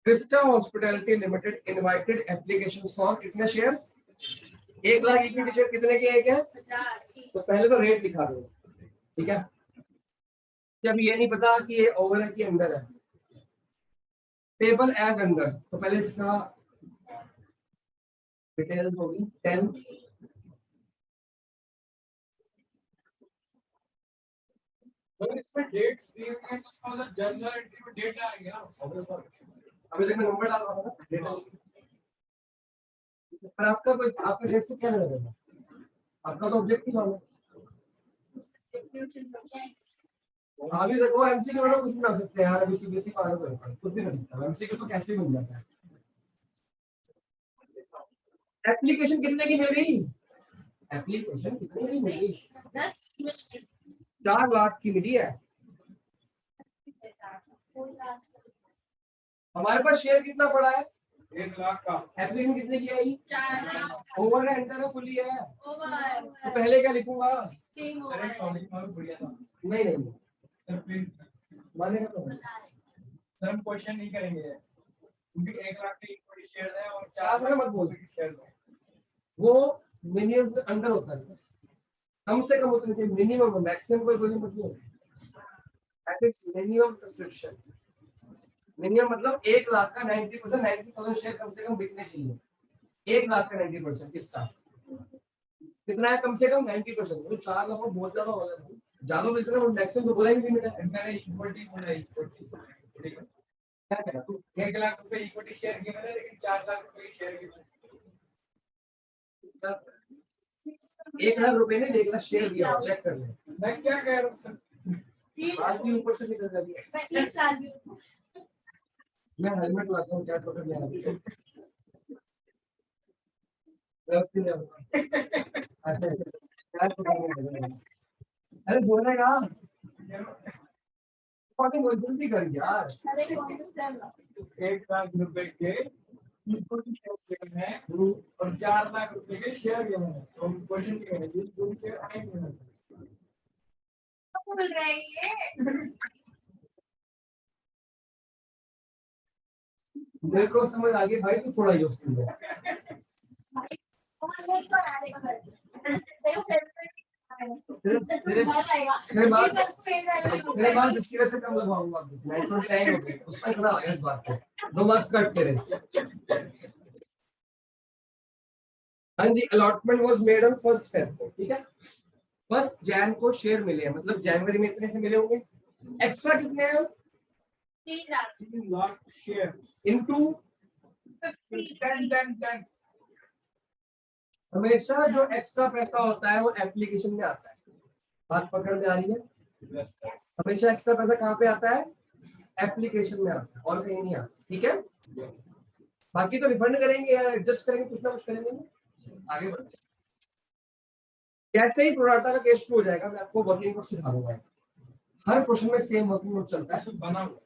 Crysta hospitality limited invited applications for कितने share? 1,00,000 equity share कितने के एक है? 50। तो पहले तो रेट लिखा दो, ठीक है। जब ये नहीं पता कि ये ओवर है कि अंडर है, टेबल एज अंडर, तो पहले इसका डिटेल्स होगी 10। अगर इसमें डेट्स दिए हुए हैं तो इसका मतलब जनरल एंट्री में डेट आएगा। अभी तक मैं नंबर डाल रहा हूं ना, डेट पर आपका कोई आपके डेट से क्या लगेगा? आपका तो ऑब्जेक्टिव है। अभी देखो एमसीक्यू में कुछ बना सकते हैं यार, अभी सीबीएसई पास कर कुछ भी कर सकते हैं, एमसीक्यू तो कैसे भी मिल जाता है। एप्लीकेशन कितने की मिल गई? एप्लीकेशन कितने की मिल गई? 4 लाख की मिली है। हमारे पास शेयर कितना पड़ा है? 1 लाख का। एप्लीकेशन कितने की आई? 4 लाख। ओवर है, एंटर है, फुली है। ओवर। तो पहले क्या लिखूंगा? करेक्ट ऑडिट बढ़िया था। नहीं नहीं सर प्लीज मानेगा तो सर हम क्वेश्चन नहीं करेंगे क्योंकि 1 लाख के इक्विटी शेयर है और 4 4 मत बोल, शेयर है। वो मिनिमम से अंडर होता है, कम से कम उतने चाहिए, मिनिमम मैक्सिमम कोई बोली मतलब that is minimum subscription. Minimum मतलब 1 लाख का 90%, 90,000 शेयर कम से कम बिकने चाहिए। 1 लाख का 90% किसका कितना है? कम से कम 90%। मतलब 4 लाख बहुत ज्यादा हो गया, ज्यादा बेच रहा हूं, मैक्सिमम तो बोला ही नहीं मैंने इक्विटी बोला इक्विटी क्या कह रहा तू? 1 लाख रुपए इक्विटी शेयर की मैंने, लेकिन 4 लाख रुपए की शेयर की 1 लाख रुपए ने 1 लाख शेयर दिया, चेक कर ले। मैं क्या कह रहा हूँ सर, बात भी ऊपर से निकल जाती है। मैं हेलमेट लाता हूँ, क्या पकड़ लिया अरे बोलेगा जल्दी कर यार। 1 लाख रुपए के इक्विटी शेयर है और 4 लाख रुपए के शेयर है। तो हम क्वेश्चन क्या करेंगे? जो शेयर आएंगे बोल रहे हैं मेरे को समझ आ गई भाई, तू थोड़ा ही उसके लिए तेरे बाद जिसकी वजह से कम लगवाऊंगा, नेचुरल टाइम हो गया उसका थोड़ा आया इस बात पे 2 मार्क्स कट तेरे। हाँ जी, allotment was made on 1 Feb को, ठीक है। 1 जैन को शेयर मिले, मतलब जनवरी में इतने से मिले होंगे। एक्स्ट्रा कितने हैं? 3 लाख शेयर इनटू 10 हमेशा जो एक्स्ट्रा पैसा होता है वो एप्लीकेशन में आता है। बात पकड़ में आ रही है? हमेशा एक्स्ट्रा पैसा कहाँ पे आता है? एप्लीकेशन में आता है, और कहीं नहीं आता, ठीक है। बाकी तो रिफंड करेंगे या एडजस्ट करेंगे, कुछ ना कुछ करेंगे। आगे बढ़ते कैसे ही प्रोडाटा का केस शुरू हो जाएगा, मैं आपको वर्किंग नोट सिखा दूंगा। हर क्वेश्चन में सेम वर्किंग नोट चलता है, बना हुआ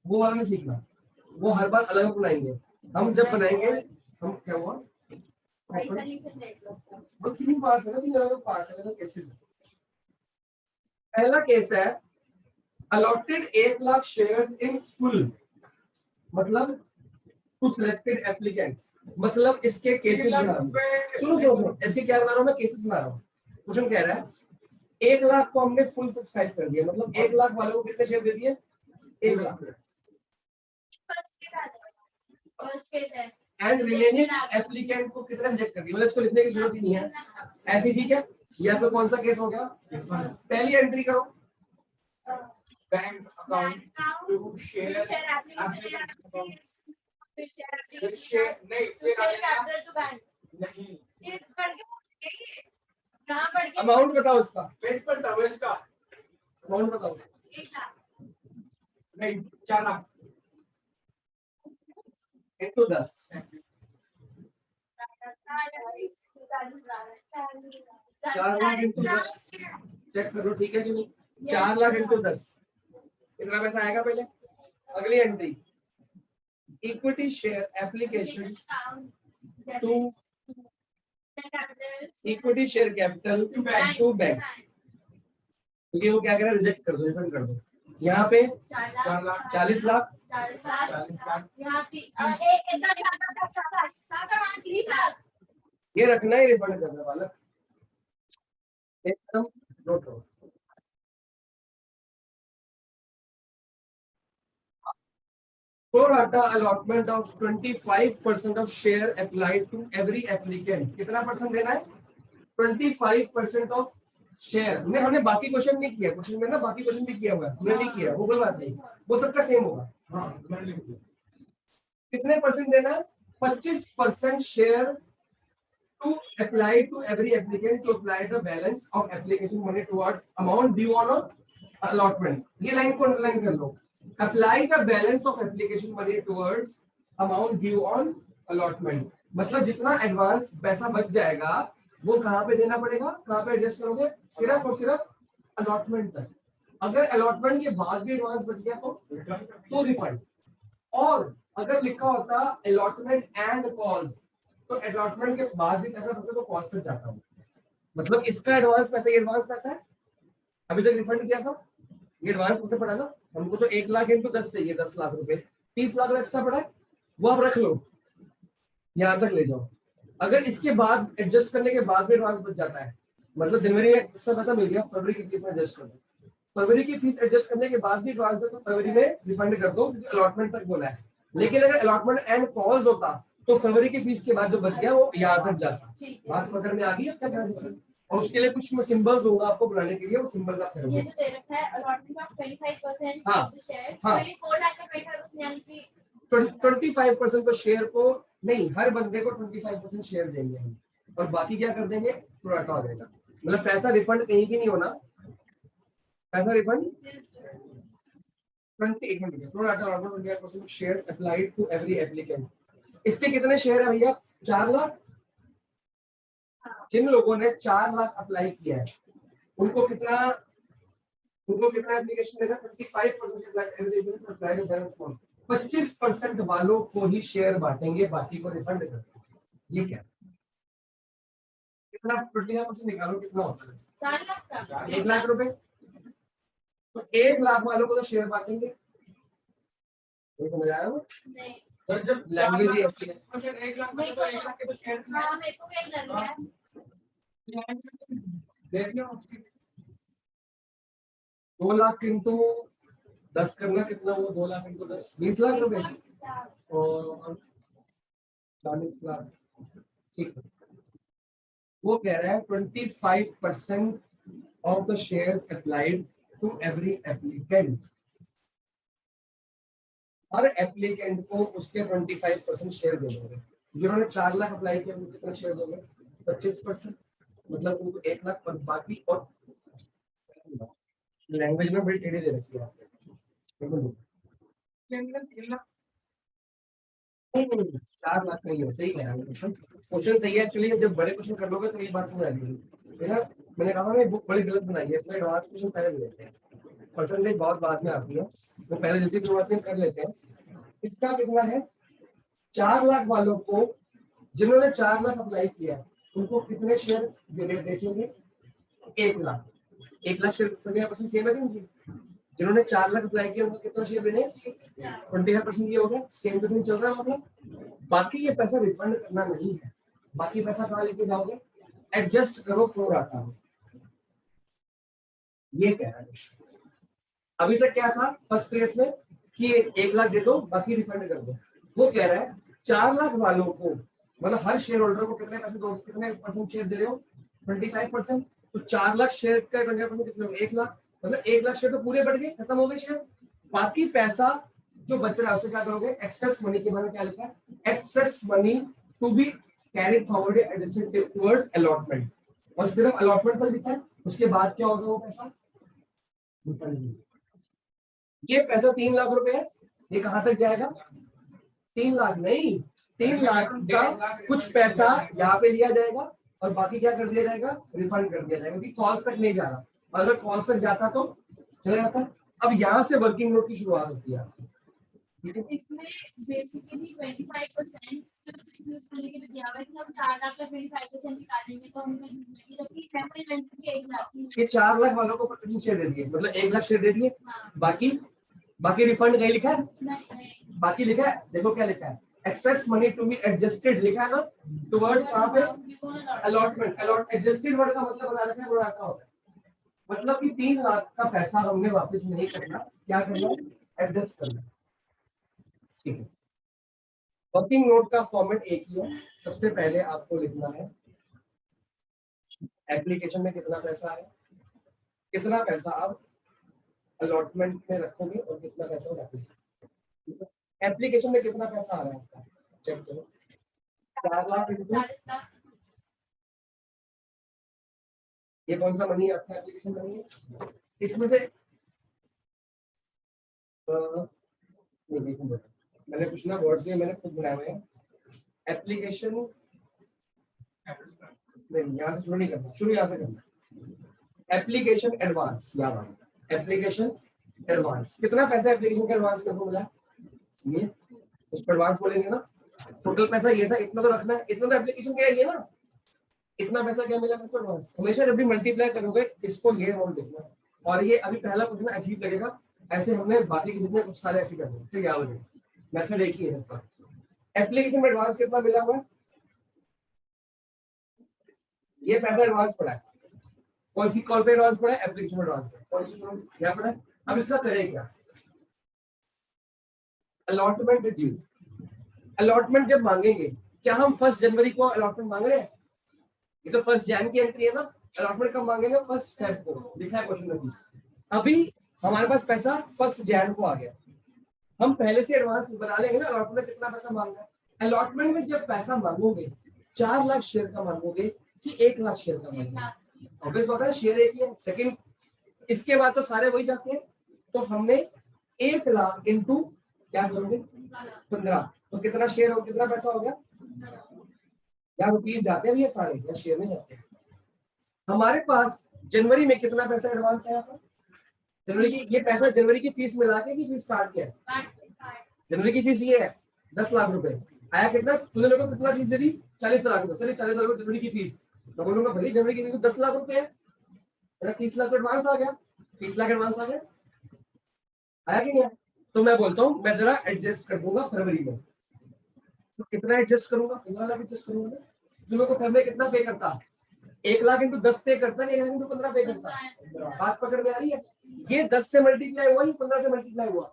वो वाला नहीं सीखना, वो हर बार अलग बनाएंगे। हम जब बनाएंगे, हम क्या हुआ वो 3 पार्ट्स है ना, 3 अलग पार्ट्स है, केसेस। पहला केस है allotted 1 lakh shares in full, मतलब टू सिलेक्टेड एप्लीकेंट्स, मतलब इसके केसेस बना रहा हूं। सुनो ऐसे क्या बना रहा हूं मैं? केसेस बना रहा हूं। क्वेश्चन कह रहा है 1 लाख को हमने फुल सब्सक्राइब कर दिया, मतलब 1 लाख वालों को कितने शेयर दे दिए? 1 लाख। एंड रिमेनिंग एप्लीकेंट को कितना रिजेक्ट कर दिया, मतलब इसको लिखने की जरूरत ही नहीं है, ऐसी, ठीक है। यह तो कौन सा केस हो गया? पहली एंट्री करो, bank account to share share नहीं फिर नहीं अमाउंट बताओ इसका, पेज पर डालो इसका अमाउंट बताओ। 1 लाख नहीं 4 lakh into 10, 4 lakh into 10, check करो ठीक है कि नहीं? 4 लाख इंटू 10 कितना पैसा आएगा? पहले अगली entry, equity share application to equity share capital to bank, क्योंकि वो क्या कह रहा है? रिजेक्ट कर दो, रिफंड कर दो। यहाँ पे 40 लाख 40 40 लाख। यहाँ एक 10 ये रखना ही रिफंड करने वाला एकदम नोट करो। Pro rata allotment of 25% of share applied to every applicant. कितना परसेंट देना है? 25% ऑफ शेयर। हमने बाकी क्वेश्चन नहीं किया, क्वेश्चन में ना बाकी क्वेश्चन भी किया हुआ है, हमने नहीं किया, वो कोई बात नहीं, वो सबका सेम होगा। हाँ मैंने लिख दिया। कितने परसेंट देना है? 25% share to apply to every applicant to apply the balance of application money towards amount due on allotment. ये लाइन को अंडरलाइन कर लो। Apply the balance of application money towards amount due on allotment. मतलब जितना advance पैसा बच जाएगा वो कहाँ पे देना पड़ेगा, कहाँ पे एडजस्ट करोगे? सिर्फ और सिर्फ अलॉटमेंट तक। अगर अलॉटमेंट के बाद भी एडवांस बच गया तो रिफंड। और अगर लिखा होता अलॉटमेंट एंड कॉल्स तो अलॉटमेंट के बाद भी पैसा बचे तो कॉल से जाता हूँ। मतलब इसका एडवांस पैसा, ये एडवांस पैसा है, अभी तक रिफंड किया था, ये एडवांस पैसे पड़ा ना, हमको तो 1 लाख इंटू 10 चाहिए, 10 लाख रुपए, 30 लाख एक्स्ट्रा पड़ा है, वो आप रख लो, यहाँ तक ले जाओ। अगर इसके बाद एडजस्ट करने के बाद भी एडवांस बच जाता है, मतलब जनवरी में इसका पैसा मिल गया, फरवरी की फीस में एडजस्ट कर दो, फरवरी की फीस एडजस्ट करने के बाद भी एडवांस है तो फरवरी में रिफंड कर दो, क्योंकि अलॉटमेंट तक बोला है। लेकिन अगर अलॉटमेंट एंड कॉल्स होता तो फरवरी की फीस के बाद जो बच गया वो यहाँ तक जाता। बात पकड़ में आ गई? अच्छा क्या, और उसके लिए कुछ मैं सिंबल्स दूंगा आपको बुलाने के लिए, वो सिंबल्स आप करोगे। ये जो दे रखा है अलॉटमेंट ऑफ 25% हाँ, ऑफ द शेयर, हाँ। तो ये 4 लाख का 25% यानी कि 25% को शेयर को नहीं, हर बंदे को 25% शेयर देंगे हम, और बाकी क्या कर देंगे, प्रोराटा हो जाएगा। मतलब पैसा रिफंड कहीं भी नहीं होना, पैसा refund 25% share applied to every applicant. इसके कितने शेयर है भैया? 4 लाख। जिन लोगों ने 4 लाख अप्लाई किया है उनको कितना एप्लीकेशन देगा? 25%। 25% वालों को ही शेयर बांटेंगे, बाकी को रिफंड कर देंगे। ये क्या कितना? 25% निकालो, कितना होता है? 4 लाख का 1 लाख रुपए। तो 1 लाख वालों को तो शेयर बांटेंगे, ये समझ आया वो? नहीं। सर जब लैंग्वेज ही ऐसी है। 1 लाख में तो 1 लाख के तो शेयर हाँ मेरे को भी लग रहा है। देखिए 2 लाख इंटू 10 करना कितना हुआ? 2 लाख इंटू 10 20 लाख रुपए और 40 लाख। ठीक है, वो कह रहा है 25% of the shares applied to every applicant. हर एप्लीकेंट को उसके 25% शेयर दे दोगे। जिन्होंने 4 लाख अप्लाई किया उनको कितना शेयर दोगे? 25%, मतलब उनको 1 लाख। और बाकी और लैंग्वेज में बड़ी टेढ़ी दे रखी है आपने। 4 लाख नहीं है, सही कह रहा हूँ, क्वेश्चन सही है एक्चुअली। जब बड़े क्वेश्चन कर लोगे तो ये बात समझ आएगी ना। मैंने कहा ना बुक बड़ी गलत बनाई है, इसमें एडवांस क्वेश्चन पहले ले लेते हैं, परसेंटेज बहुत बाद में आती है, वो पहले जल्दी शुरुआत में कर लेते हैं। इसका कितना है? 4 लाख वालों को, जिन्होंने 4 लाख अप्लाई किया उनको कितने शेयर बेचेंगे? 1 लाख। 1 लाख शेयर 25% सेम है कि जिन्होंने 4 लाख अप्लाई किया उनको कितना शेयर देने? 25% ये हो गया, सेम टू सेम चल रहा है मतलब। बाकी ये पैसा रिफंड करना नहीं है, बाकी पैसा कहाँ लेके जाओगे? एडजस्ट करो प्रो राटा। ये कह रहा है। अभी तक क्या था फर्स्ट केस में कि 1 लाख दे दो बाकी रिफंड कर दो। वो कह रहा है 4 लाख वालों को, मतलब हर शेयर होल्डर को कितने पैसे दो, कितने परसेंट शेयर दे रहे हो? 25%। तो 4 लाख शेयर का 25% कितने हो? 1 लाख। मतलब 1 लाख शेयर तो पूरे बढ़ गए, खत्म हो गए शेयर। बाकी पैसा जो बच रहा है उसे क्या करोगे? एक्सेस मनी के बारे में क्या लिखा है? Excess money to be carried forward adjusted towards allotment. और सिर्फ अलॉटमेंट पर लिखा है, उसके बाद क्या होगा? वो पैसा ये पैसा 3 लाख रुपए है, ये कहां तक जाएगा? 3 लाख नहीं, 3 लाख का कुछ पैसा यहाँ पे लिया जाएगा और बाकी क्या कर दिया जाएगा? रिफंड कर दिया जाएगा, क्योंकि कॉल तक नहीं जा रहा। अगर कॉल तक जाता तो चला जाता। अब यहाँ से वर्किंग नोट की शुरुआत होती है। इसमें बेसिकली 25% यूज करने के लिए दिया हुआ है कि हम 4 लाख का 25% निकालेंगे तो हमको जबकि मेमोरी इवेंचुअली 1 लाख की। ये 4 लाख वालों को 25% शेयर दे दिए, मतलब 1 लाख शेयर दे दिए, हाँ। बाकी बाकी रिफंड नहीं लिखा है, नहीं बाकी लिखा है, देखो क्या लिखा है, excess money to be adjusted लिखा है ना, टुवर्ड्स कहां पे, अलॉटमेंट। अलॉट एडजस्टेड वर्ड का मतलब बता रखा है, बड़ा आता होता है, मतलब कि 3 लाख का पैसा हमने वापस नहीं करना, क्या करना, एडजस्ट करना। ठीक है, वर्किंग नोट का फॉर्मेट एक ही है। सबसे पहले आपको लिखना है एप्लीकेशन में कितना पैसा है, कितना पैसा आप अलॉटमेंट में रखोगे और कितना पैसा वापस। एप्लीकेशन में कितना पैसा आ रहा है आपका, चेक करो, 4 लाख इंटू, 40 लाख। ये कौन सा मनी है आपका, एप्लीकेशन मनी है, इसमें से नहीं, एक मिनट, मैंने कुछ ना वर्ड्स ये मैंने खुद बनाए हुए हैं। एप्लीकेशन नहीं, यहाँ से शुरू नहीं करना, शुरू यहाँ से करना। एप्लीकेशन एडवांस, याद आ, एप्लीकेशन एडवांस कितना पैसा एप्लीकेशन का एडवांस करने को मिला, ये उसको एडवांस बोलेंगे ना। टोटल पैसा ये था, इतना तो रखना है, इतना तो एप्लीकेशन का है ना, इतना पैसा क्या मिला आपको एडवांस। हमेशा जब भी मल्टीप्लाई करोगे इसको ये अमाउंट देखना, और ये अभी पहला क्वेश्चन अजीब लगेगा, ऐसे हमने बाकी के जितने कुछ सारे ऐसे करने, ठीक है, याद मेथड एक ही है सबका। एप्लीकेशन में एडवांस कितना मिला हुआ है, ये पैसा एडवांस पड़ा है, कौन सी कॉल पे एडवांस पड़ा है, एप्लीकेशन में एडवांस पड़ा है, कौन सी क्या पड़ा है। अब इसका करें क्या, अलॉटमेंट ड्यू। अलॉटमेंट जब मांगेंगे, क्या हम 1 जनवरी को अलॉटमेंट मांग रहे हैं, ये तो 1 जैन की एंट्री है ना, अलॉटमेंट कब मांगेंगे, 1 फेब को, लिखा है क्वेश्चन में। अभी हमारे पास पैसा 1 जैन को आ गया, हम पहले से एडवांस बना लेंगे ना, अलॉटमेंट कितना पैसा मांगना है। अलॉटमेंट में जब पैसा मांगोगे 4 लाख शेयर का मांगोगे कि 1 लाख शेयर का मांगोगे, ऑब्वियस बात है, शेयर एक ही है। सेकंड, इसके बाद तो सारे वही जाते हैं, तो हमने 1 लाख इंटू क्या करोगे 15, तो कितना शेयर हो, कितना पैसा हो गया, या रुपीज जाते हैं ये सारे, या शेयर में जाते हैं। हमारे पास जनवरी में कितना पैसा एडवांस है, जनवरी की, ये पैसा जनवरी की फीस मिला के, फीस काट के, जनवरी की फीस ये है 10 लाख रुपए आया, कितना तूने लोगों को कितना फीस दे दी, 40 लाख रुपए, सॉरी 40 लाख रुपए जनवरी की फीस, तो बोलूंगा भाई जनवरी की फीस तो 10 लाख रुपए है, मेरा 30 लाख एडवांस आ गया, 30 लाख एडवांस आ गया, आया कि नहीं। तो मैं बोलता हूँ मैं जरा एडजस्ट कर दूंगा फरवरी में, तो कितना एडजस्ट करूंगा, 15 लाख एडजस्ट करूंगा। तुम लोग को फरवरी कितना पे करता, 1 लाख इंटू 10 पे करता है, 1 लाख इंटू 15 पे करता, बात पकड़ में आ रही है। ये 10 से मल्टीप्लाई हुआ, ये 15 से मल्टीप्लाई हुआ,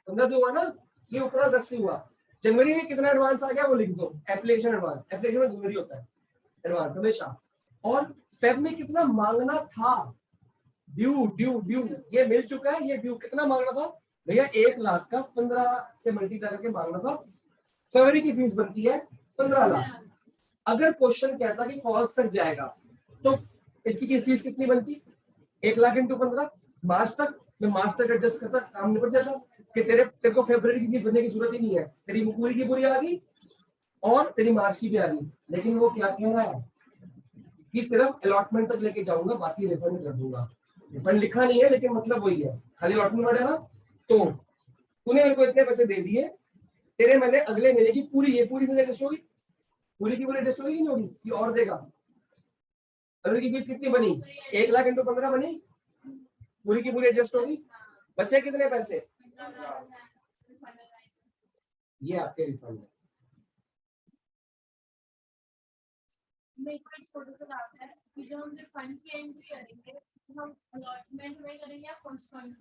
15 से हुआ ना, ये ऊपर 10 से हुआ। जनवरी में कितना एडवांस आ गया वो लिख दो, एप्लीकेशन एडवांस, एप्लीकेशन में जनवरी होता है एडवांस हमेशा। और फेब में कितना मांगना था, ड्यू ड्यू ड्यू, ये मिल चुका है, ये ड्यू कितना मांगना था भैया, 1 लाख का 15 से मल्टीप्लाई करके मांगना था। फरवरी की फीस बनती है 15 लाख। अगर क्वेश्चन कहता कि कॉल तक जाएगा तो इसकी फीस कितनी बनती, 1 लाख इंटू 15, मार्च तक, मैं मार्च तक एडजस्ट करता, काम निपट जाता, कि तेरे को फरवरी की फीस भरने की जरूरत ही नहीं है, तेरी पूरी की पूरी आ गई और तेरी मार्च की भी आ गई। लेकिन वो क्या कह रहा है कि सिर्फ अलॉटमेंट तक लेके जाऊंगा, बाकी रिफंड कर दूंगा। रिफंड लिखा नहीं है लेकिन मतलब वही है, खाली अलॉटमेंट वर्ड है ना। तो तूने मेरे को इतने पैसे दे दिए, तेरे मैंने अगले महीने की पूरी, ये पूरी फीस एडजस्ट होगी, पूरी की पूरी एडजस्ट होगी नहीं होगी, कि और देगा। फरवरी की फीस कितनी बनी, 1 लाख इंटू 15 बनी, पूरी की पूरी एडजस्ट होगी, बचे कितने पैसे, ये आपके रिफंड है। मेरे को एक छोटा सा डाउट है कि जो हम फंड की एंट्री करेंगे तो हम अलॉटमेंट में करेंगे या फर्स्ट फंड में,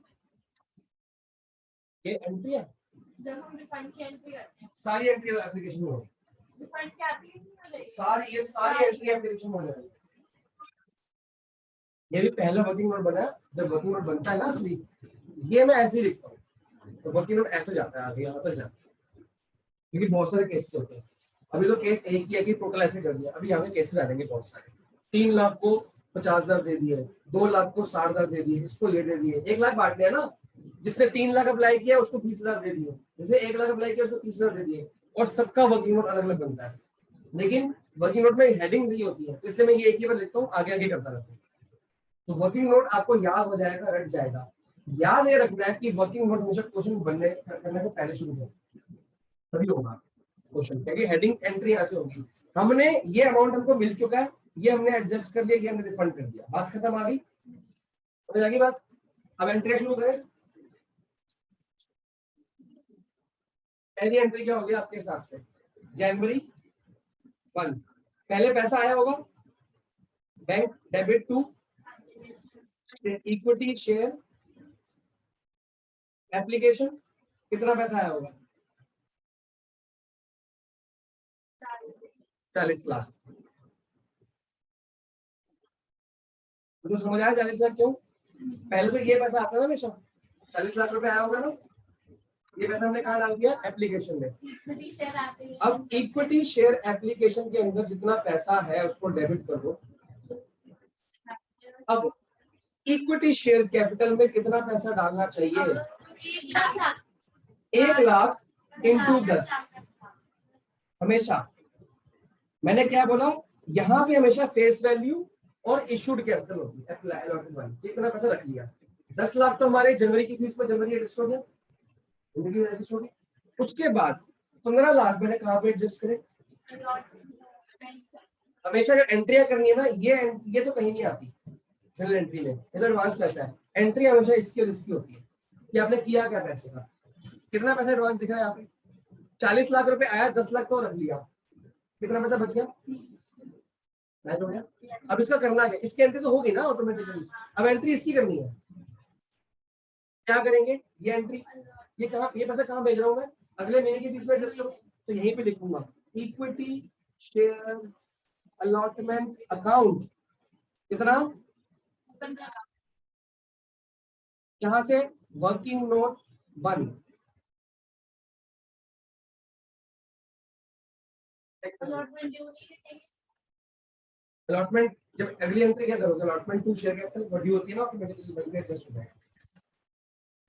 ये एंट्री है, जब हम रिफंड की एंट्री करते हैं सारी एंट्री एप्लीकेशन में होगी, रिफंड की एप्लीकेशन में रहेगी, सारी, ये सारी एंट्री एप्लीकेशन में होगी। ये भी पहला वर्किंग नोट बना, जब वर्किंग नोट बनता है ना असली, ये मैं ऐसे ही लिखता हूँ, तो वर्किंग नोट ऐसे जाता है आगे यहाँ तक जाता है, क्योंकि बहुत सारे केसेस होते हैं। अभी तो केस एक ही है कि टोटल ऐसे कर दिया, अभी यहाँ पे केसेस आ जाएंगे बहुत सारे। 3 लाख को 50,000 दे दिए, 2 लाख को 60,000 दे दिए, इसको ये दे दिए, 1 लाख बांट दिया ना, जिसने 3 लाख अप्लाई किया उसको 30,000 दे दिए, जिसने 1 लाख अप्लाई किया उसको 30,000 दे दिए, और सबका वर्किंग नोट अलग अलग बनता है। लेकिन वर्किंग नोट में हेडिंग्स ही होती है, इसलिए मैं ये एक ही बार लिखता हूँ, आगे आगे करता रहता हूँ। तो वर्किंग नोट आपको याद हो जाएगा, रट जाएगा। याद ये रखना है कि वर्किंग नोट हमेशा क्वेश्चन बनने करने से पहले शुरू करें, तभी होगा क्वेश्चन, क्योंकि हेडिंग एंट्री ऐसे होगी। हमने ये अमाउंट हमको मिल चुका है, ये हमने एडजस्ट कर लिया, ये हमने रिफंड कर दिया, बात खत्म आ गई, समझ आ गई बात। अब एंट्री शुरू करें, पहली एंट्री क्या होगी आपके हिसाब से? जनवरी 1 पहले पैसा आया होगा bank debit to equity share application, कितना पैसा आया होगा? 40 लाख। तो समझ आया 40 लाख क्यों? पहले तो ये पैसा आता है ना हमेशा, 40 लाख रुपए आया होगा ना, ये पैसा हमने कहाँ डाल दिया? एप्लीकेशन में। अब इक्विटी शेयर एप्लीकेशन के अंदर जितना पैसा है उसको डेबिट कर दो। अब इक्विटी शेयर कैपिटल में कितना पैसा डालना चाहिए? 1 लाख इंटू 10। हमेशा मैंने क्या बोला, यहाँ पे हमेशा फेस वैल्यू और इशूड कैपिटल होती है, अलॉटेड वाली। कितना पैसा रख लिया? 10 लाख तो हमारे जनवरी की फीस में जनवरी एडजस्ट हो गया, उसके बाद 15 लाख मैंने कहाँ पे एडजस्ट करे? हमेशा जो एंट्रियां करनी है ना, ये तो कहीं नहीं आती जनरल एंट्री में, ये तो एडवांस पैसा है। एंट्री हमेशा इसकी और इसकी होती है कि आपने किया क्या पैसे का, कितना पैसा एडवांस दिख रहा है यहाँ पे? 40 लाख रुपए आया, 10 लाख तो रख लिया, कितना पैसा बच गया? मैच हो गया। अब इसका करना है, इसकी एंट्री तो होगी ना ऑटोमेटिकली। अब एंट्री इसकी करनी है, क्या करेंगे? ये एंट्री, ये कहाँ, ये पैसा कहाँ भेज रहा हूँ मैं? अगले महीने की फीस में एडजस्ट करूँ तो यहीं पे लिखूंगा इक्विटी शेयर अलॉटमेंट अकाउंट, कितना? यहाँ से वर्किंग नोट 1। अलॉटमेंट जब अगली एंट्री क्या करोगे? अलॉटमेंट टू शेयर कैपिटल बड़ी होती है ना, ऑटोमेटिकली बनके एडजस्ट हो जाएगा।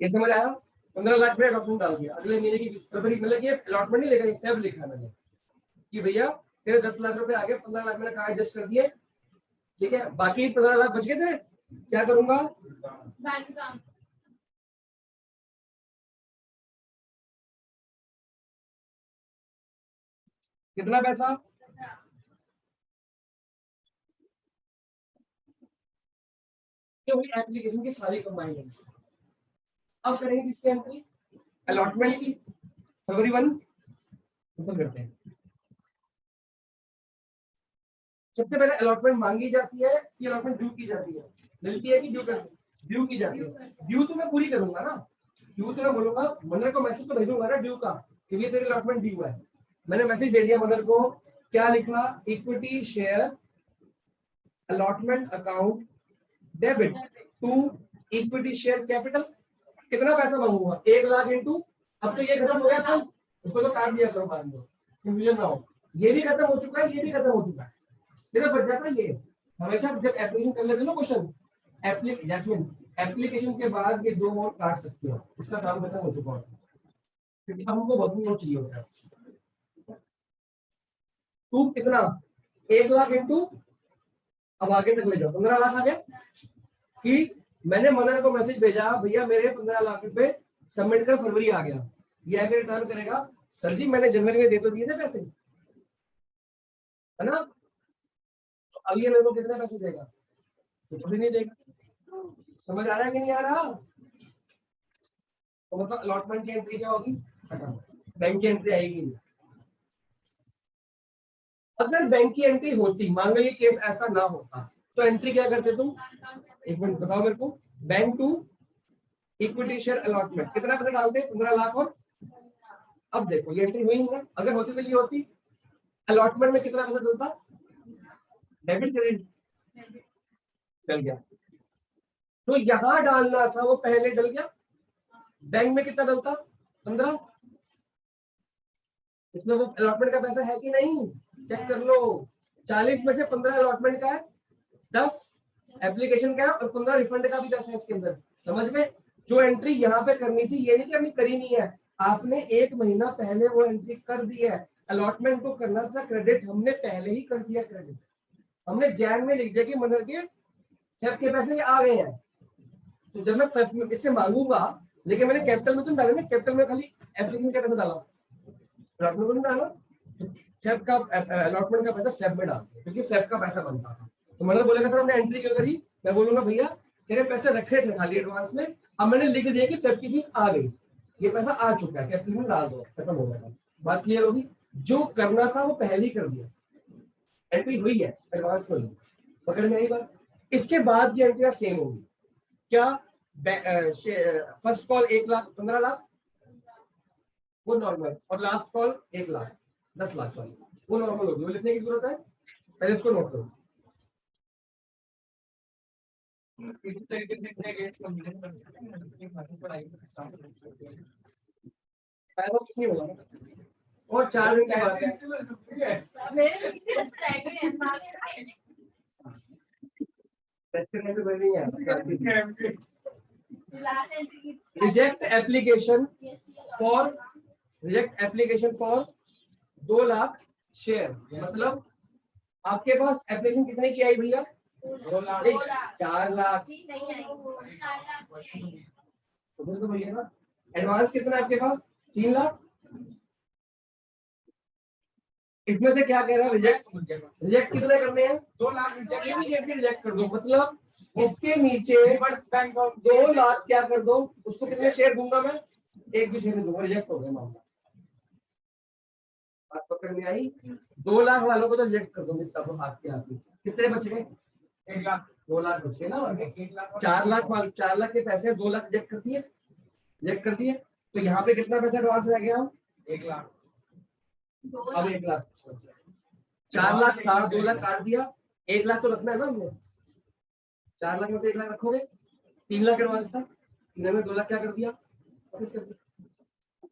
ये समझ आया? 15 लाख में अलॉटमेंट डाल दिया, अगले महीने की फरवरी, मतलब ये अलॉटमेंट नहीं लिखा, ये फेब लिखा है मैंने कि भैया तेरे 10 लाख रुपए आ गए, 15 लाख मैंने कहा एडजस्ट कर दिए, ठीक है, बाकी 15 लाख बच गए तेरे, क्या करूंगा? कितना पैसा? एप्लीकेशन की सारी कंबाइंड है। अब करेंगे किसकी एंट्री? अलॉटमेंट की। फरवरी 1 ओपन करते हैं। सबसे पहले अलॉटमेंट मांगी जाती है कि अलॉटमेंट ड्यू की जाती है? मिलती है कि ड्यू करती है? ड्यू की जाती है। ड्यू तो मैं पूरी करूंगा ना, ड्यू तो मैं बोलूंगा, मनर को मैसेज तो भेजूंगा ना ड्यू का कि ये तेरे अलॉटमेंट ड्यू है। मैंने मैसेज भेज दिया मनर को, क्या लिखा? Equity share allotment account debit to equity share capital. कितना पैसा मांगूंगा? 1 लाख इंटू, अब तो ये खत्म हो गया था, उसको तो काट दिया करो बाद में, कंफ्यूजन ना हो। ये भी खत्म हो चुका है, ये भी खत्म हो चुका है, सिर्फ बच जाता है ये। हमेशा जब एप्लीकेशन कर लेते हो ना क्वेश्चन, एप्लीकेशन के बाद ये 2 और काट सकते हो, उसका काम खत्म हो चुका है, क्योंकि हमको वर्किंग नोट चाहिए होता है। तू कितना? 1 लाख इंटू, अब आगे तक ले जाओ, 15 लाख आ गया। कि मैंने मनर को मैसेज भेजा, भैया मेरे 15 लाख रुपए सबमिट कर, फरवरी आ गया, ये आगे रिटर्न करेगा, सर जी मैंने जनवरी में दे तो दिए थे पैसे, है ना? तो अब ये मेरे को कितने पैसे देगा? कुछ भी नहीं देगा। समझ आ रहा है कि नहीं आ रहा? तो मतलब अलॉटमेंट की एंट्री क्या होगी? बैंक की एंट्री आएगी नहीं। अगर बैंक की एंट्री होती, मान लो ये केस ऐसा ना होता, तो एंट्री क्या करते तुम? एक मिनट बताओ मेरे को। Bank to equity share allotment, कितना पैसा डालते? 15 लाख और, अब देखो ये एंट्री हुई नहीं है। अगर होती तो ये होती, अलॉटमेंट में कितना पैसा डलता? डेबिट क्रेडिट डल गया, तो यहां डालना था वो पहले डल गया। बैंक में कितना डलता? 15। इसमें वो अलॉटमेंट का पैसा है कि नहीं? चेक कर लो। 40 में से 15 अलॉटमेंट का है, 10 एप्लीकेशन का है और 15 रिफंड का भी पैसा है इसके अंदर। समझ गए? जो एंट्री यहाँ पे करनी थी, ये नहीं कि हमने करी नहीं है, आपने 1 महीना पहले वो एंट्री कर दी है। अलॉटमेंट को करना था क्रेडिट, हमने पहले ही कर दिया क्रेडिट। हमने जैन में लिख दिया कि मनर के फेब के पैसे आ गए हैं, तो जब मैं फेब में इससे मांगूंगा, लेकिन मैंने कैपिटल में तो डाला ना, कैपिटल में खाली एप्लीकेशन का पैसा डाला, अलॉटमेंट को नहीं डाला। फेब का अलॉटमेंट का पैसा फेब में डाल दिया, क्योंकि फेब का पैसा बनता था। तो मनर बोलेगा सर हमने एंट्री क्यों करी? मैं बोलूंगा भैया तेरे पैसे रखे थे खाली एडवांस में, अब मैंने लिख दिया कि फेब की फीस आ गई, ये पैसा आ चुका है, कैपिटल में डाल दो, खत्म हो गया। बात क्लियर होगी? जो करना था वो पहले ही कर दिया, एंट्री हुई है एडवांस में, पकड़ में आई बात। इसके बाद की एंट्री सेम होगी। क्या फर्स्ट कॉल 1 लाख 15 लाख वो नॉर्मल, और last call 1 lakh 10 lakh sorry वो नॉर्मल होगी, वो लिखने की जरूरत है, पहले इसको नोट करो। इस तरीके से कितने गेट्स कंप्लीट पढ़ाई पैसा कुछ नहीं होगा, और 4 दिन की बात है। मेरे पीछे रह गए हैं मार्केट सेक्शन में भी बढ़ रही है। Last entry reject application for 2 lakh share, मतलब आपके पास एप्लीकेशन कितने की आई भैया? 2 लाख 4 लाख। नहीं आई 4 लाख तो भैया ना एडवांस कितना है आपके पास? 3 लाख। इसमें से क्या कह रहा है? रिजेक्ट कितने करने हैं? 2 लाख रिजेक्ट कर दो, मतलब इसके नीचे 2 लाख क्या कर दो, उसको कितने शेयर दूंगा मैं? एक भी शेयर नहीं दूंगा, रिजेक्ट हो गया मामला। बात पकड़ में आई? 2 लाख वालों को तो रिजेक्ट कर दो, तब हाथ के हाथ में कितने बच गए? 1 लाख 2 लाख बच गए ना, 1 लाख 4 लाख के पैसे 2 लाख रिजेक्ट कर दिए, तो यहाँ पे कितना पैसा एडवांस रह गया? 1 लाख। अब 1 लाख, 4 लाख था, 2 लाख काट दिया, 1 लाख तो रखना है ना हमने। 4 लाख में से 1 लाख रखोगे, 3 लाख एडवांस था, 3 में 2 लाख क्या कर दिया? वापस कर दिया।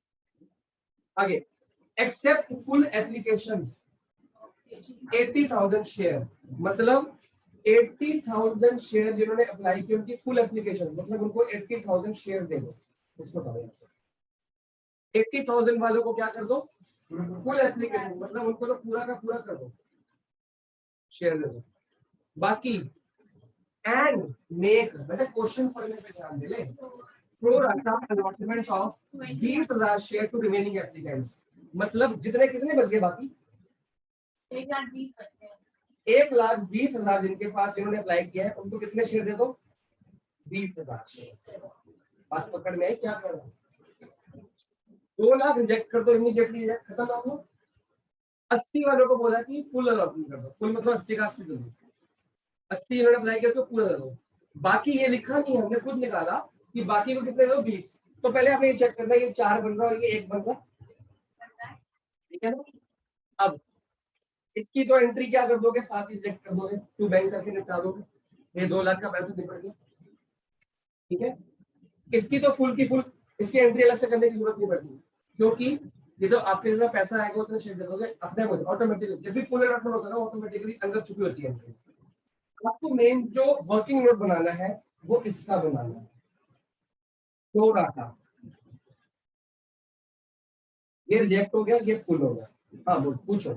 आगे, एक्सेप्ट फुल एप्लीकेशंस 80,000 शेयर, मतलब 80,000 शेयर जिन्होंने अप्लाई किए उनकी फुल एप्लीकेशन, मतलब उनको 80,000 शेयर दे दो। इसको 80,000 वालों को क्या कर दो? फुल एप्लीकेशन, मतलब उनको तो पूरा का पूरा कर दो, शेयर दे दो। बाकी एंड मेक, बेटा क्वेश्चन पढ़ने पे ध्यान दे ले, pro rata allotment of 20,000 share to remaining applicants, मतलब जितने कितने बच गए बाकी? 1,20,000 बचते हैं। 1,20,000 जिनके पास जिन्होंने अप्लाई किया है उनको कितने शेयर दे दो? 20,000। बात पकड़ में है? क्या कर रहा है? 2 लाख रिजेक्ट कर दो इमीडिएटली, खत्म आप लोग। 80 वालों को बोला कि फुल अलॉटमेंट कर दो, फुल मतलब 80 का 80 जल्दी, 80 इन्होंने अप्लाई किया तो पूरा दे दो। बाकी ये लिखा नहीं, हमने खुद निकाला कि बाकी को कितने दो? 20। तो पहले आपने ये चेक करना है कि 4 बन रहा है और ये 1 बन रहा है, ठीक है ना? अब इसकी तो एंट्री क्या कर दोगे? साथ ही रिजेक्ट कर दोगे, टू बैंक करके निपटा दोगे, ये 2 लाख का पैसा निपट गया, ठीक है। इसकी तो फुल की फुल, इसकी एंट्री अलग से करने की जरूरत नहीं पड़ती, क्योंकि ये तो आपके जितना पैसा आएगा उतना शेयर दे दोगे अपने को ऑटोमेटिकली। जब भी फुल अलॉटमेंट होता है ना ऑटोमेटिकली अंदर चुकी होती है एंट्री। आपको मेन जो वर्किंग नोट बनाना है वो इसका बनाना है, तो डाटा ये रिजेक्ट हो गया, ये फुल हो गया। हाँ बोल, पूछो,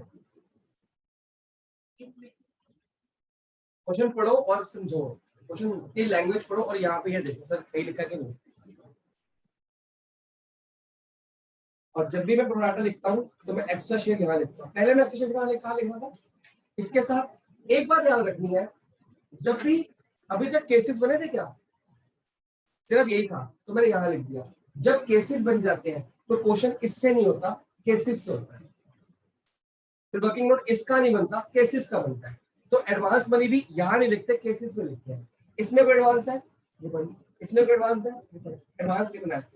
क्वेश्चन पढ़ो और समझो, क्वेश्चन की लैंग्वेज पढ़ो और यहाँ पे ये देखो सर सही लिखा है कि नहीं। और जब भी मैं प्रोडाटा लिखता हूँ तो मैं एक्स्ट्रा शेयर यहाँ लिखता हूँ, पहले मैं एक्स्ट्रा शेयर कहाँ लिखा था। इसके साथ एक बात याद रखनी है, जब भी अभी तक केसेस बने थे क्या? सिर्फ यही था, तो मैंने यहाँ लिख दिया। जब केसेस बन जाते हैं तो क्वेश्चन इससे नहीं होता, केसेस से होता है। फिर वर्किंग नोट इसका नहीं बनता, केसेस का बनता है। तो एडवांस मनी भी यहाँ नहीं लिखते, केसेस में लिखते हैं। इसमें कोई एडवांस है, ये पढ़िए, इसमें कोई एडवांस है, ये पढ़िए। एडवांस कितना है?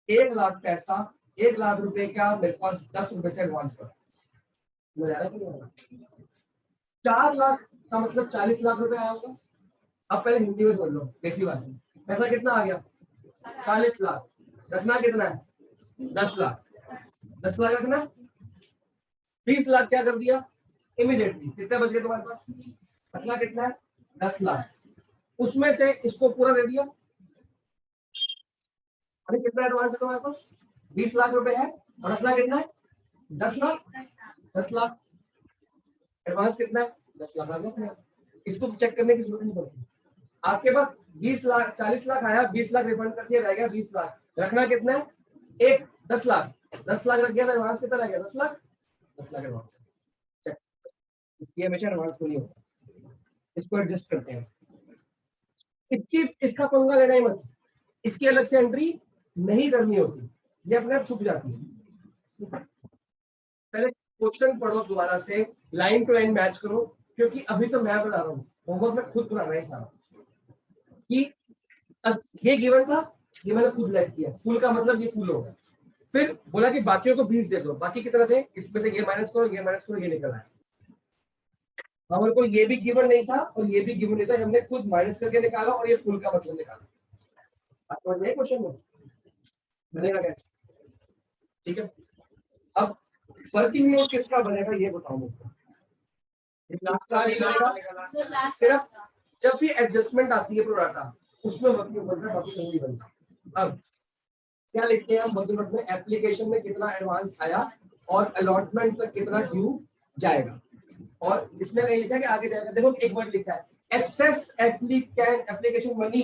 1 लाख पैसा, 1 लाख रुपए का मेरे पास 10 रुपए से एडवांस पड़ा। 4 लाख का मतलब 40 लाख रुपए आया होगा। अब पहले हिंदी में बोल लो, देसी भाषा में। पैसा कितना आ गया? 40 लाख। रखना कितना है? 10 लाख। 10 लाख रखना। 20 लाख क्या कर दिया इमीडिएटली? कितने बच गए तुम्हारे पास? रखना कितना है? 10 लाख। उसमें से इसको पूरा दे दिया। अरे कितना एडवांस है तुम्हारे पास? 20 लाख रुपए है, और रखना कितना है? 10 लाख। 10 लाख एडवांस कितना है? 10 लाख रखना। इसको चेक करने की जरूरत नहीं पड़ती। आपके पास 20 लाख 40 लाख आया, 20 लाख रिफंड कर दिया, रह गया 20 लाख। रखना कितना है? 10 लाख। 10 लाख रख गया, एडवांस कितना रह गया? 10 लाख। 10 लाख एडवांस। ये हमेशा एडवांस नहीं होता, इसको एडजस्ट करते हैं। इसका पंगा लेना ही मत। इसकी अलग से एंट्री नहीं करनी होती, ये अपने आप छुप जाती है। पहले क्वेश्चन पढ़ो दोबारा से, लाइन टू लाइन मैच करो, क्योंकि अभी तो मैं बता रहा हूँ, होमवर्क में खुद बना रहा है सारा कि ये गिवन था, ये मैंने खुद लाइट किया, फुल का मतलब ये फुल होगा। फिर बोला कि बाकियों को 20 दे दो, बाकी कितना थे, इसमें से ये माइनस करो, ये माइनस करो, ये निकल आया। हमारे को ये भी गिवन नहीं था और ये भी गिवन नहीं था, हमने खुद माइनस करके निकाला और ये फुल का मतलब निकाला। आपको ये क्वेश्चन में बनेगा कैसे? ठीक है, अब वर्किंग नोट किसका बनेगा ये बताओ मुझको। सिर्फ जब भी एडजस्टमेंट आती है प्रोडाटा उसमें वर्किंग बनता है, बाकी कहीं नहीं बनता। अब क्या लिखते हैं हम वर्किंग नोट में, एप्लीकेशन में कितना एडवांस आया और अलॉटमेंट तक कितना ड्यू जाएगा, और इसमें नहीं लिखा कि आगे जाएगा। देखो एक वर्ड लिखा है, excess application money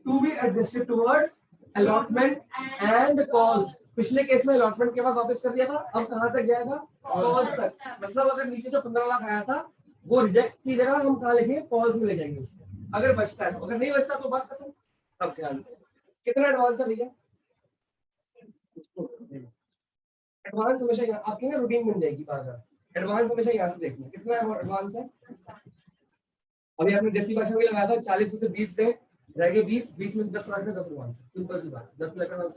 to be adjusted towards allotment and call. पिछले केस में अलॉटमेंट के बाद वापस कर दिया था, अब कहां तक जाएगा, कॉल तक। मतलब अगर नीचे जो 15 लाख आया था वो रिजेक्ट की जगह हम कहां लिखेंगे, कॉल्स में ले जाएंगे उसको, अगर बचता है तो। अगर नहीं बचता तो बात खत्म। अब ध्यान से, कितना एडवांस है भैया, एडवांस हमेशा आपकी ना रूटीन बन जाएगी बार बार। एडवांस हमेशा यहाँ से देखना कितना एडवांस है। अभी आपने देसी भाषा में लगाया था 40 में से 20 थे, रह गए 20, 20 में से 10 रखने 10 एडवांस, सिंपल सी बात, 10 लाख एडवांस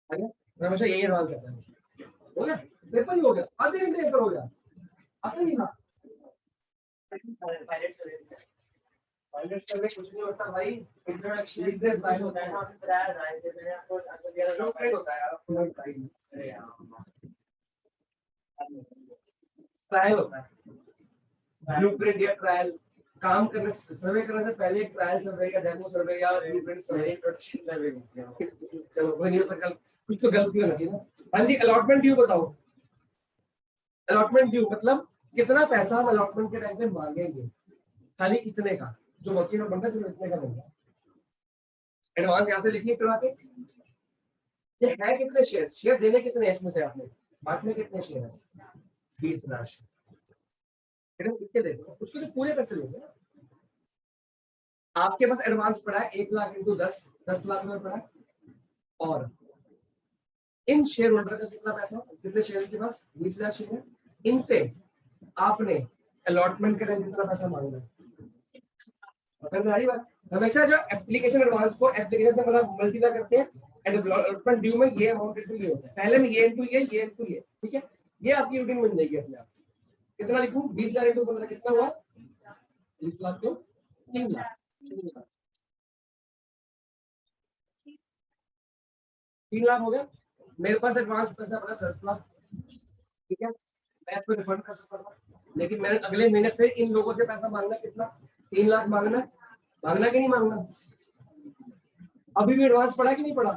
है। हमेशा यही एडवांस करता है, हो गया पेपर ही हो गया, आधे घंटे पेपर हो गया, आता नहीं था। पायलट सर्वे कुछ नहीं होता भाई, इंट्रोडक्शन लिख दे फाइल होता है, होता है आपको ट्रायल होता है, ब्लूप्रिंट या ट्रायल। काम करने सर्वे करने से पहले एक ट्रायल सर्वे या डेमो सर्वे या ब्लूप्रिंट सर्वे, इंट्रोडक्शन सर्वे। चलो कोई नहीं होता, कुछ तो गलती होना चाहिए ना। हाँ जी, अलॉटमेंट ड्यू बताओ। अलॉटमेंट ड्यू मतलब कितना पैसा हम अलॉटमेंट के टाइम पे मांगेंगे, खाली इतने का जो वकील बनता है, सिर्फ इतने का बनता। एडवांस यहाँ से लिखिए करा के, ये है कितने शेयर, शेयर देने कितने हैं इसमें से, आपने बांटने कितने शेयर है, 20,000 शेयर। कितने दे दो उसके तो पूरे पैसे लोगे। आपके पास एडवांस पड़ा है 1 लाख इंटू 10, 10 लाख में पड़ा है, और इन शेयर होल्डर का कितना पैसा, कितने शेयर के पास, 20,000 शेयर है, इनसे आपने अलॉटमेंट के टाइम कितना पैसा मांगना है। हमेशा जो एप्लीकेशन एडवांस को एप्लीकेशन से मतलब मल्टीप्लाई करते हैं, एंड अलॉटमेंट ड्यू में ये अमाउंट इनटू ये होता है, पहले में ये इनटू ये इनटू ये, ठीक है। ये आपकी रूटीन बन जाएगी अपने आप। कितना लिखूं, 20,000 इंटू 15 कितना हुआ, 20 लाख क्यों, 3 लाख, 3 लाख हो गया। मेरे पास एडवांस पैसा पड़ा 10 लाख, ठीक है, मैं इसको रिफंड कर सकता हूँ, लेकिन मैंने अगले महीने फिर इन लोगों से पैसा मांगना, कितना, 3 लाख मांगना, मांगना कि नहीं मांगना। अभी भी एडवांस पड़ा कि नहीं पड़ा।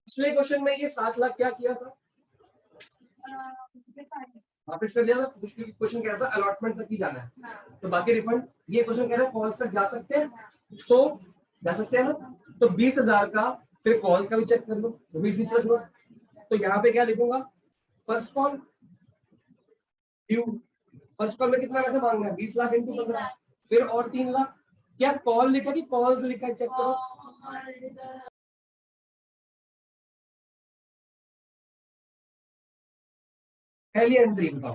पिछले क्वेश्चन में ये 7 लाख क्या किया था, वापस कर दिया था। क्वेश्चन कह रहा था अलॉटमेंट तक ही जाना है, तो बाकी रिफंड। ये क्वेश्चन कह रहा है कॉल्स तक जा सकते हैं, तो जा सकते हैं ना, तो 20,000 का फिर कॉल्स का भी चेक कर लो, वो भी फीस रख लो। तो यहाँ पे क्या लिखूंगा, first call due, first call में कितना पैसा मांगना है, 20 लाख इंटू 15, फिर और 3 लाख। क्या कॉल लिखा कि कॉल्स लिखा है, चेक करो। पहली एंट्री बताओ,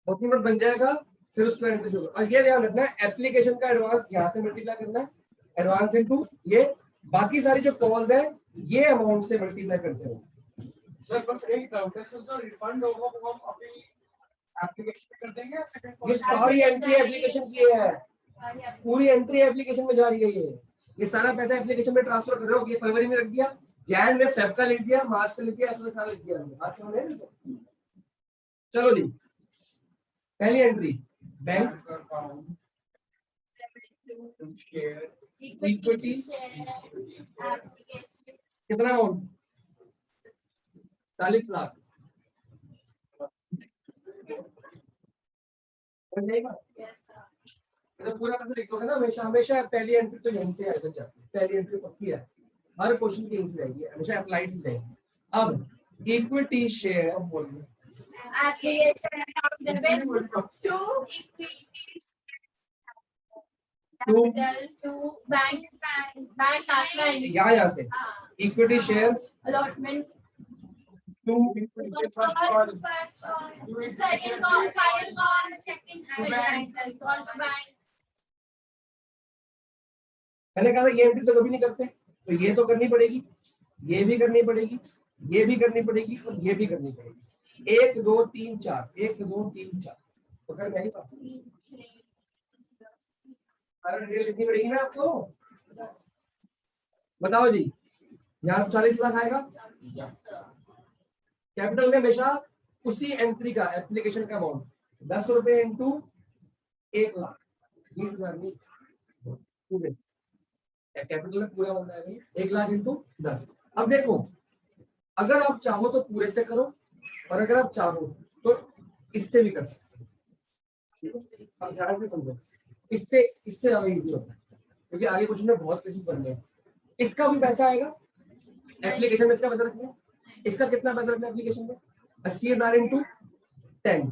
वर्किंग नोट बन जाएगा, फिर उसको एंट्री शुरू। और ये ध्यान रखना है, एप्लीकेशन का एडवांस यहाँ से मल्टीप्लाई करना है, एडवांस इनटू ये, बाकी सारी जो कॉल्स है ये अमाउंट से मल्टीप्लाई करते हो। सर बस एक डाउट है सर, जो रिफंड होगा वो हम अभी एप्लीकेशन पे कर देंगे, सेकंड ये सारी एंट्री एप्लीकेशन की है, पूरी एंट्री एप्लीकेशन में जा रही है। ये सारा पैसा एप्लीकेशन में ट्रांसफर कर रहे हो। ये फरवरी में रख दिया, जैन में फेब का लिख दिया, मार्च का लिख दिया, अप्रैल सारा लिख दिया। बात समझ रहे हो? चलो ली पहली एंट्री, बैंक शेयर इक्विटी कितना अमाउंट, 40 लाख बन जाएगा। तो पूरा पैसा लिख दोगे ना, हमेशा हमेशा पहली एंट्री तो यहीं से आकर जाती है, पहली एंट्री पक्की है, हर क्वेश्चन की यहीं से जाएगी, हमेशा अप्लाइड से जाएगी। अब इक्विटी शेयर बोलिए, capital to bank bank last line यहाँ से equity share allotment to equity first call second call to bank मैंने कहा था ये एंट्री तो कभी नहीं करते, तो ये तो करनी पड़ेगी, ये भी करनी पड़ेगी, ये भी करनी पड़ेगी और ये भी करनी पड़ेगी। 1 2 3 4 1 2 3 4 तो कर नहीं पाता, डिटेल लिखनी पड़ेगी ना आपको। बताओ जी, यहाँ 40 लाख आएगा। कैपिटल में हमेशा उसी एंट्री का एप्लीकेशन का अमाउंट 10 रुपए इंटू 1 लाख 20,000 नहीं पूरे कैपिटल में पूरा होता है 1 लाख इंटू 10। अब देखो, अगर आप चाहो तो पूरे से करो और अगर आप चाहो तो इससे भी कर सकते हो। अब ध्यान से समझो, इससे ज्यादा इजी होता है क्योंकि आगे क्वेश्चन में बहुत केसेस बनने हैं। इसका भी पैसा आएगा एप्लीकेशन में, इसका पैसा रखना है। इसका कितना पैसा रखना है एप्लीकेशन में? 80,000 इंटू 10।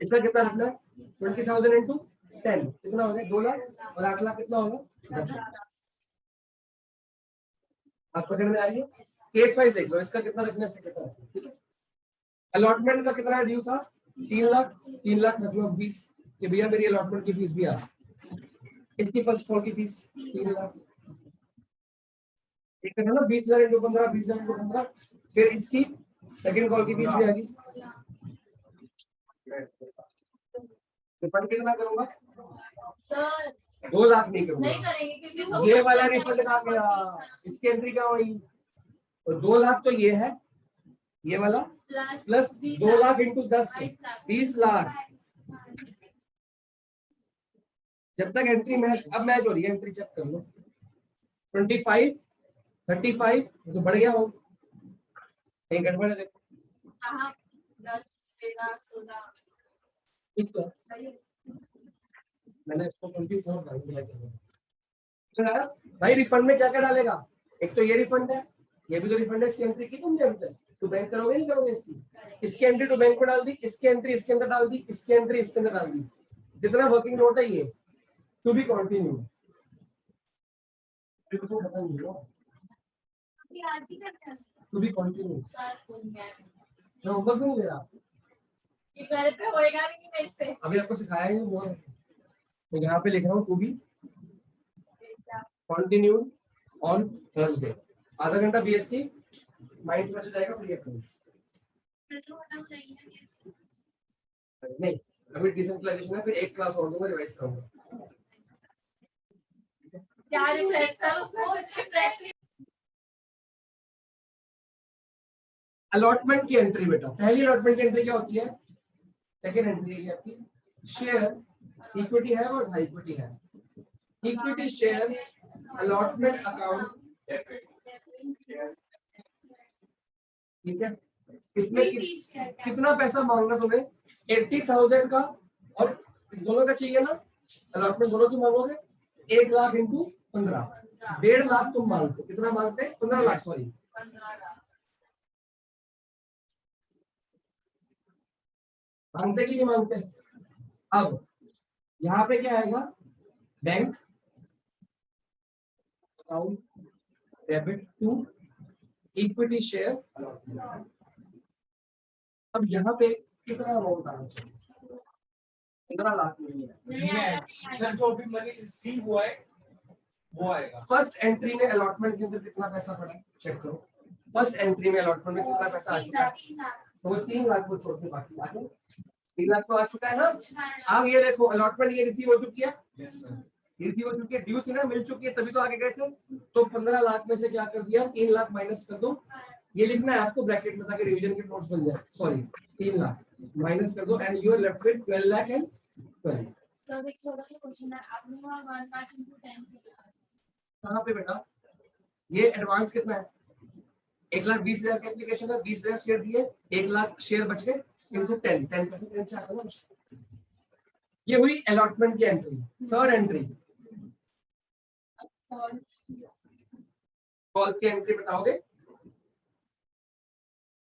इसका कितना रखना है? 20,000 इंटू 10 कितना हो गया? 2 लाख। और 8 लाख कितना होगा? 10 लाख। आप पकड़ में आ रही है? केस वाइज देख लो, इसका कितना रखना है, इसका कितना रखना है, ठीक है। अलॉटमेंट का कितना ड्यू था? 3 लाख। 3 लाख मतलब 20 कि भैया मेरी अलॉटमेंट की फीस भी आ। इसकी फर्स्ट कॉल की फीस 3 लाख, ठीक है ना। 20,000 इंटू 15, 20,000 इंटू 15। फिर इसकी सेकंड कॉल की फीस भी आ गई। रिफंड कितना करूंगा सर? 2 लाख नहीं करूंगा, नहीं करेंगे क्योंकि ये वाला रिफंड कहाँ गया? इसकी एंट्री क्या हुई? तो 2 लाख तो ये है, ये वाला प्लस 2 लाख इंटू 10 20 लाख। जब तक एंट्री मैच, अब मैच हो रही है, एंट्री चेक कर लो। 25 35 तो बढ़ गया हो, कहीं गड़बड़ है देखो। 10 13 16 ठीक है, मैंने इसको 24 डाला। भाई रिफंड में क्या क्या डालेगा? एक तो ये रिफंड है, ये भी तो रिफंड है। इसकी एंट्री की तुमने अभी तक, तो बैंक करोगे नहीं करोगे? इसकी एंट्री तो बैंक को डाल दी, इसकी एंट्री इसके अंदर डाल दी, इसकी एंट्री इसके अंदर डाल दी। जितना वर्किंग नोट है ये to be continue. To be continue मैं होमवर्क नहीं ले रहा, ये पहले पे होएगा नहीं मेरे से। अभी आपको सिखाया ही वो, तो यहाँ पे लिख रहा हूँ to be continue on Thursday. आधा घंटा बीएसटी माइंड फ्रेश हो जाएगा, फिर ये करूँ नहीं। अभी डिसेंट्रलाइजेशन है, फिर एक क्लास और दूंगा, रिवाइज करूंगा। क्या रिफ्रेश कर उसको, रिफ्रेश अलॉटमेंट की एंट्री बेटा, पहली अलॉटमेंट की एंट्री क्या होती है? सेकंड एंट्री है आपकी शेयर इक्विटी है और हाई इक्विटी है। इक्विटी शेयर अलॉटमेंट अकाउंट, ठीक है। इसमें कितना पैसा मांगना तुम्हें? 80,000 का और दोनों का चाहिए ना, अलॉटमेंट दोनों की मांगोगे। 1 लाख इंटू 15, 1.5 लाख तुम मांगते। कितना मांगते? 15 लाख, सॉरी 15 लाख। मांगते कि नहीं मांगते? अब यहाँ पे क्या आएगा? Bank account debit to equity share. अब यहाँ पे कितना अमाउंट आना चाहिए? 15 लाख नहीं है। सर जो भी मनी रिसीव हुआ है वो आएगा। फर्स्ट एंट्री में अलॉटमेंट के अंदर कितना पैसा पड़ा चेक करो। फर्स्ट एंट्री में अलॉटमेंट में कितना पैसा आ चुका है? तो वो 3 लाख को छोड़ के बाकी आ गए। 3 लाख तो आ चुका है ना। अब ये देखो अलॉटमेंट ये रिसीव हो चुकी है, रिसीव हो चुकी है, ड्यू थी ना, मिल चुकी है, तभी तो आगे गए थे। तो 15 लाख में से क्या कर दिया? 3 लाख माइनस कर दो। ये लिखना है आपको ब्रैकेट में ताकि रिवीजन के नोट्स बन जाए। सॉरी 3 लाख माइनस कर दो and you are left with 12 lakh and 12। Sir एक छोटा सा क्वेश्चन है, आपने वहां 1 लाख into 10 किया। कहां पे बेटा? ये एडवांस कितना है? 1,20,000 की एप्लीकेशन है, 20,000 शेयर दिए, 1 लाख शेयर बच गए इनटू 10, 10% से आता ना। ये हुई अलॉटमेंट की एंट्री। थर्ड एंट्री कॉल्स की एंट्री बताओगे?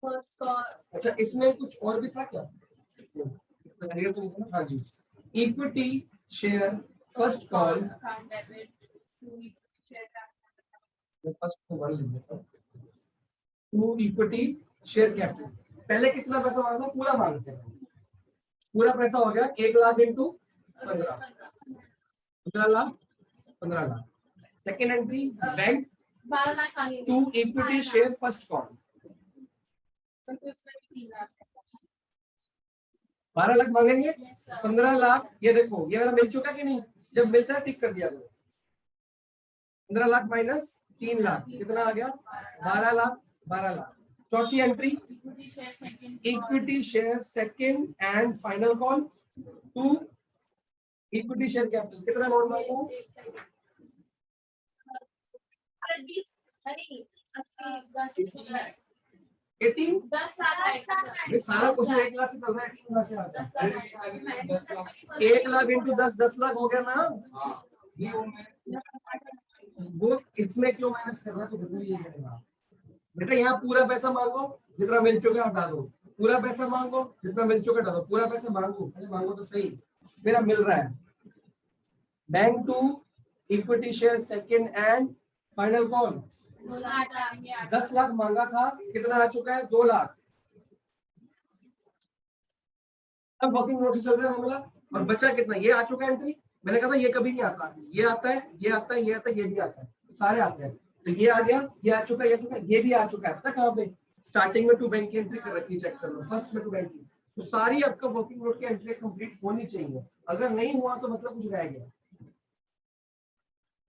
First call. अच्छा इसमें कुछ और भी था क्या? हाँ जी, equity share First call. account debit to share capital. मैं फर्स्ट को वन लिख देता हूँ। टू इक्विटी शेयर कैपिटल, पहले कितना पैसा मांगा? पूरा मांगते हैं। पूरा पैसा हो गया 1 lakh into 15, 15 lakh 15 lakh. Second entry bank 12 lakh मांगेंगे। To equity share first call, तो फिर 3 लाख 12 लाख मांगेंगे। Yes, sir. 15 लाख, ये देखो ये वाला मिल चुका कि नहीं? जब मिलता है टिक कर दिया करो। 15 लाख माइनस 3 लाख कितना आ गया? 12 लाख 12 लाख। चौथी entry equity share second equity share second and final call to equity share capital, कितना अमाउंट मांगू? अरे 18। 10 लाख ये सारा कुछ 1 लाख से चल रहा है, 3 लाख से आता है। 1 लाख इंटू 10 10 लाख हो गया ना। हाँ ये वो मैं वो इसमें क्यों माइनस कर रहा है? तो बिल्कुल ये करेगा बेटा। यहाँ पूरा पैसा मांगो, जितना मिल चुका हटा दो। पूरा पैसा मांगो, जितना मिल चुका हटा दो। पूरा पैसा मांगो, पहले मांगो तो सही, फिर अब मिल रहा है। Bank to equity share second and final call 10 lakh मांगा था, कितना आ चुका है? 2 लाख। अब वर्किंग नोट चल रहा है मामला, और बचा कितना? ये आ चुका है एंट्री। मैंने कहा था ये कभी नहीं आता, ये आता है, ये आता है, ये आता है, ये भी आता है, सारे आते हैं। तो ये आ गया, ये आ चुका है, ये आ चुका है, ये भी आ चुका है। पता कहाँ पे? स्टार्टिंग में टू बैंक की एंट्री कर रखी, चेक कर लो। फर्स्ट में टू बैंक की, तो सारी आपका वर्किंग नोट की एंट्री कंप्लीट होनी चाहिए। अगर नहीं हुआ तो मतलब कुछ रह गया।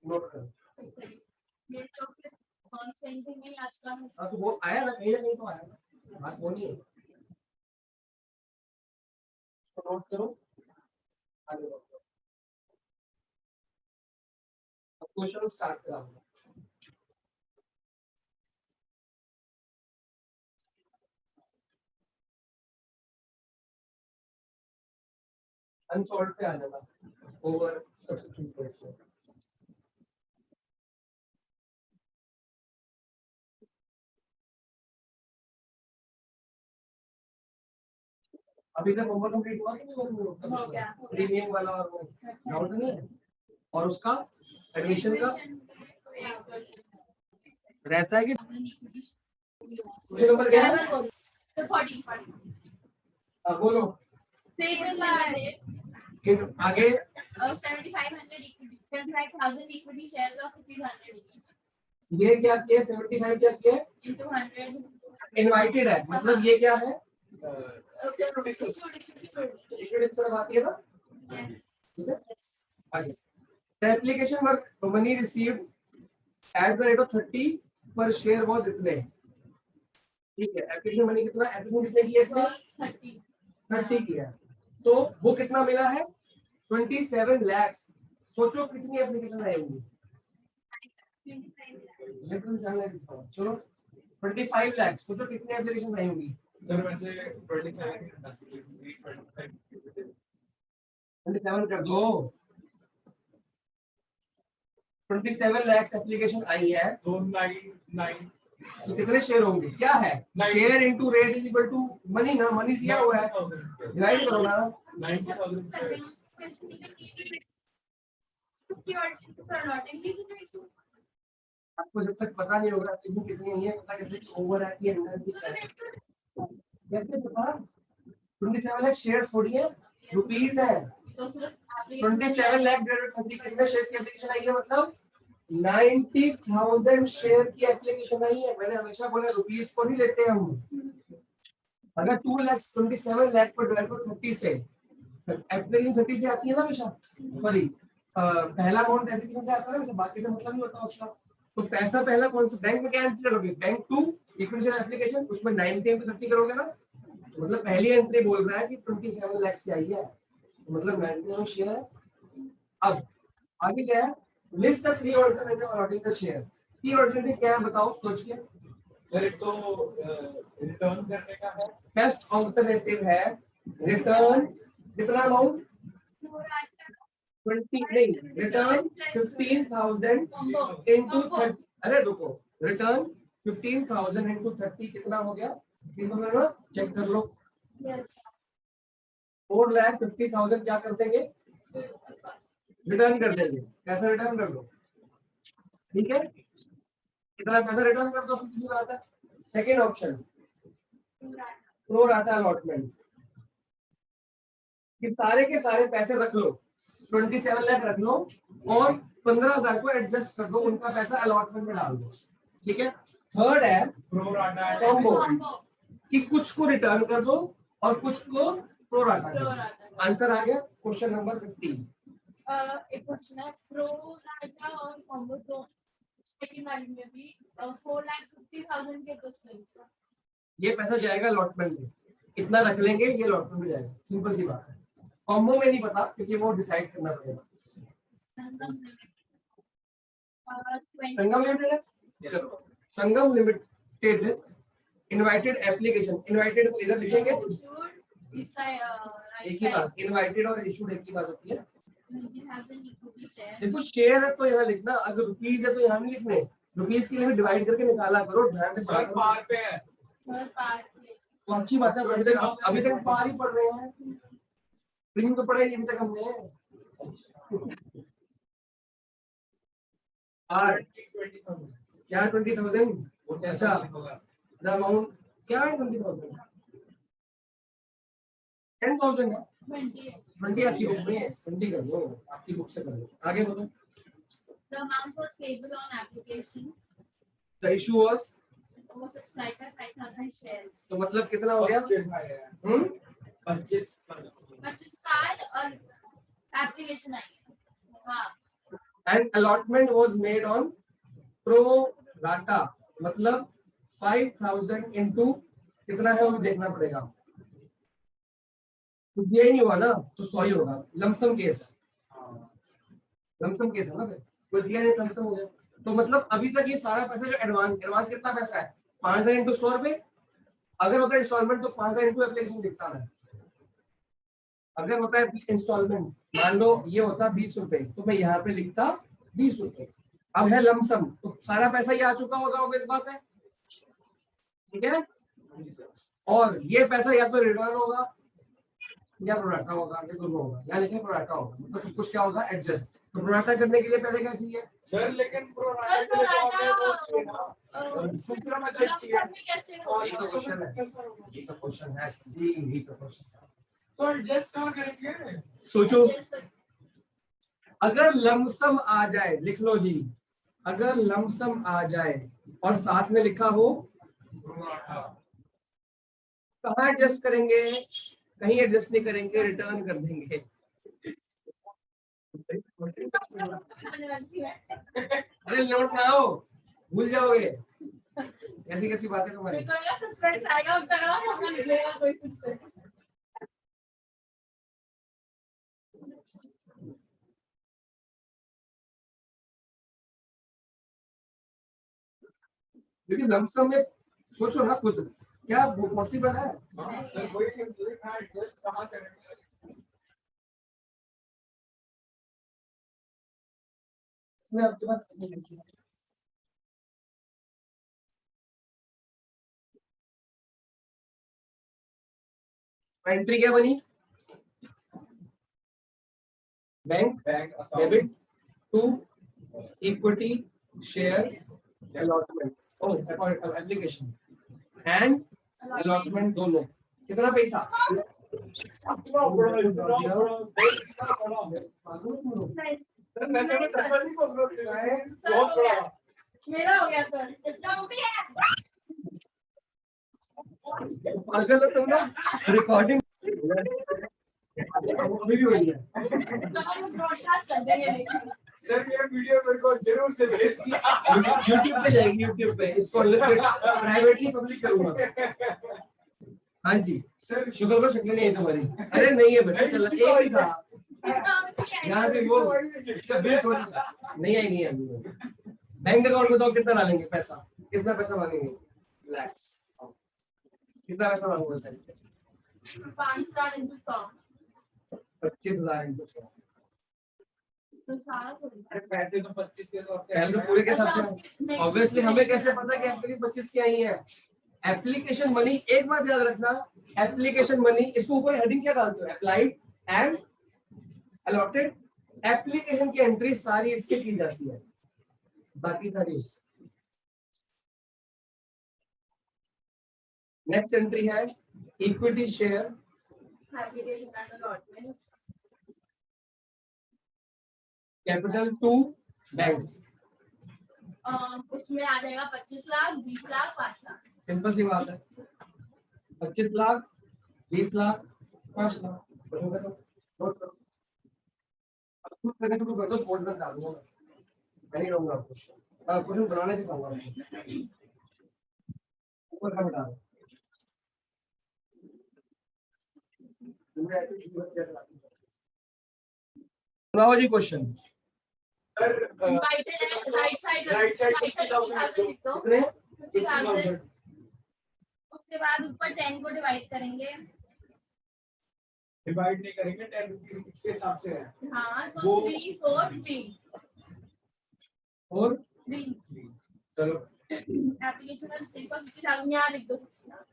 नोट करो। ये तो फिर कांस्टेंट में आज का हाँ तो वो आया ना, कहीं ना कहीं तो आया ना, बात वो नहीं है। तो नोट करो, आगे बढ़ो। अब क्वेश्चन स्टार्ट कराऊंगा। अनसॉल्व पे आ जाना, ओवर सब्स्टिट्यूट क्वेश्चन। अभी तक होमवर्क कंप्लीट हुआ कि नहीं? हो गया। प्रीमियम वाला और वो डाउट नहीं है? और उसका एडमिशन का रहता है कि क्वेश्चन नंबर क्या है? तो 40 अब बोलो आगे। 75,000 equity shares of ₹100 each ये क्या किया? 75 क्या किया? into 100 इनवाइटेड है, मतलब ये क्या है? issued. लिक्विड तरफ आती है ना। ठीक है, आगे। The application work money received at the rate of 30 per share was इतने। ठीक है, एप्लीकेशन मनी कितना? एप्लीकेशन कितने की है इसने? 30 किया। तो वो कितना मिला है? 27 लाख। सोचो कितनी एप्लीकेशन आई होंगी? चलो 25 लाख। सोचो कितनी एप्लीकेशन आई होंगी? सर वैसे 27 कर दो। 27 लाख एप्लीकेशन आई है, 299 तो कितने शेयर होंगे? क्या है? Share into rate is equal to money ना, मनी दिया हुआ है, डिवाइड करो ना। 90,000 आपको जब तक पता नहीं होगा एप्लीकेशन कितनी आई है, पता कैसे ओवर है कि अंडर की है? कैसे पता? 27 लाख शेयर थोड़ी है, रुपीस है। 27 लाख डिवाइडेड 30 कितने शेयर की एप्लीकेशन आई है? मतलब 90,000 शेयर की एप्लीकेशन आई है। मैंने हमेशा बोला रुपीस को नहीं लेते हम। अगर 2 लाख 27 लाख पर डिवाइड करो 30 से, एप्लीकेशन 30 से आती है ना हमेशा। सॉरी, पहला अमाउंट एप्लीकेशन से आता है ना, बाकी से मतलब नहीं होता उसका। तो पैसा पहला कौन सा? बैंक में क्या एंट्री करोगे? बैंक टू इक्विटी एप्लीकेशन, उसमें 90 into 30 करोगे ना। तो मतलब पहली एंट्री बोल रहा है कि 27 लाख से आई है, तो मतलब 90 शेयर है। अब आगे क्या है? List the 3 alternative allotting the share. 3 alternative क्या है बताओ, सोच के। सर एक तो रिटर्न करने का है। फर्स्ट अल्टरनेटिव है रिटर्न, कितना अमाउंट? 20 नहीं, रिटर्न 15,000 into 30। अरे रुको, रिटर्न 15,000 into 30 कितना हो गया? चेक कर लो। 4,50,000 क्या कर देंगे? रिटर्न कर देंगे, पैसा रिटर्न कर दो, ठीक है, कितना पैसा रिटर्न कर दो, सीधी बात है। Second option pro rata allotment, कि सारे के सारे पैसे रख लो, 27 लाख रख लो और 15,000 को एडजस्ट कर दो, उनका पैसा अलॉटमेंट में डाल दो, ठीक है। थर्ड है प्रो राटा कॉम्बो, कि कुछ को रिटर्न कर दो और कुछ को प्रो राटा कर दो। आंसर आ गया क्वेश्चन नंबर 15। एक क्वेश्चन है प्रो राटा और कॉम्बो तो सेकंड वाली में भी 4,50,000 के तो ये पैसा जाएगा अलॉटमेंट में, इतना रख लेंगे, ये अलॉटमेंट में जाएगा, सिंपल सी बात है। कॉम्बो में नहीं पता क्योंकि वो डिसाइड करना पड़ेगा। संगम लिमिटेड है, संगम लिमिटेड इनवाइटेड एप्लीकेशन, इनवाइटेड को इधर लिखेंगे, एक ही बात, इनवाइटेड और इशूड एक ही बात होती है। देखो शेयर है तो यहाँ लिखना, अगर रुपीज है तो यहाँ नहीं लिखने, रुपीज के लिए भी डिवाइड करके निकाला करो, ध्यान से सर पार पे है। तो अच्छी बात है, अभी तक पार ही पढ़ रहे हैं, प्रीमियम तो पढ़ा ही अभी तक हमने। क्या 20,000? अच्छा द अमाउंट क्या है 20,000? 10,000 है, 20 आपकी बुक में, 20 कर दो, आपकी बुक से कर दो। आगे बोलो। The amount was payable on application. The issue was Was subscribed by 5,000 shares. तो मतलब कितना हो गया? 25 साल और एप्लीकेशन आई। हाँ। And allotment was made on pro rata, मतलब 5,000 into कितना है वो देखना पड़ेगा, तो ये नहीं हुआ ना तो 100 ही होगा, लमसम केस है, लमसम केस है ना, फिर कोई दिया नहीं लमसम हो गया। तो मतलब अभी तक ये सारा पैसा जो एडवांस कितना पैसा है, 5,000 into 100 रुपए, अगर होता है इंस्टॉलमेंट तो 5,000 into एप्लीकेशन दिखता है, अगर होता है इंस्टॉलमेंट, मान लो ये होता 20 रुपए तो मैं यहाँ पे लिखता 20 रुपए। अब है लमसम तो सारा पैसा ये आ चुका होगा, ऑब्वियस बात है, ठीक है। और ये पैसा या तो रिटर्न होगा या प्रोराटा होगा, ये दोनों होगा, या लेकिन प्रोराटा होगा, मतलब सब कुछ क्या होगा एडजस्ट। तो प्रोराटा करने के लिए पहले क्या चाहिए सर? लेकिन प्रो राटा के लिए तो हमें वो चाहिए ना, दूसरा मतलब चाहिए। ये तो क्वेश्चन है, ये तो क्वेश्चन है जी, ये तो क्वेश्चन है। तो एडजस्ट कहाँ करेंगे? सोचो, अगर लमसम आ जाए, लिख लो जी, अगर लमसम आ जाए और साथ में लिखा हो प्रो राटा, कहाँ एडजस्ट करेंगे? कहीं एडजस्ट नहीं करेंगे, रिटर्न कर देंगे। अरे नोट ना हो, भूल जाओगे, ऐसी कैसी बातें तुम्हारी। क्योंकि लमसम में सोचो ना खुद, क्या वो पॉसिबल है? सर वही एडजस्ट कहाँ करेंगे? मैं आपके पास एंट्री क्या बनी? Bank debit to equity share allotment, application and allotment दोनों, कितना पैसा? मेरा हो गया सर, इतना भी है। पागल हो तुम ना, रिकॉर्डिंग अभी भी हो रही है। ब्रॉडकास्ट कर देंगे लेकिन सर ये वीडियो मेरे को जरूर से भेज दिया। यूट्यूब पे जाएगी, यूट्यूब पे इसको प्राइवेटली पब्लिक करूंगा। हाँ जी सर शुक्र को शक्ल नहीं है तुम्हारी। अरे नहीं है बेटा, चल एक ही था यहाँ पे वो नहीं आई, नहीं आई। बैंक अकाउंट में तो कितना डालेंगे पैसा, कितना पैसा मांगेंगे? लैक्स, कितना पैसा मांगोगे? 5 स्टार into 100 25,000 into 100। तो सारा अरे पैसे तो 25 के तो पहले तो पूरे के हिसाब से ऑब्वियसली हमें कैसे पता कि एप्लीकेशन 25 की आई है? एप्लीकेशन मनी, एक बात याद रखना, एप्लीकेशन मनी, इसको ऊपर हेडिंग क्या डालते हो? अप्लाइड एंड अलॉटेड एप्लीकेशन की एंट्री सारी इससे की जाती है, बाकी सारी इससे। नेक्स्ट एंट्री है equity share application and allotment. Capital to bank. उसमें आ जाएगा 25 लाख, 20 लाख, 5 लाख। सिंपल सी बात है, 25 लाख, 20 लाख, 5 लाख। नोट करो, अब खुद करने शुरू कर दो, बोर्ड में डाल दूंगा मैं नहीं रहूंगा क्वेश्चन, क्वेश्चन बनाने से कहूंगा ऊपर का बता दो। सुनाओ जी question. Right side right side 50,000 लिख दो। कितने? 50,000। उसके बाद ऊपर 10 को डिवाइड करेंगे। डिवाइड नहीं करेंगे, 10 रुपीज के हिसाब से है। हाँ तो 3 4 3 और 3। चलो एप्लीकेशन वाज सिंपल 50,000 यहाँ लिख दो। 60,000।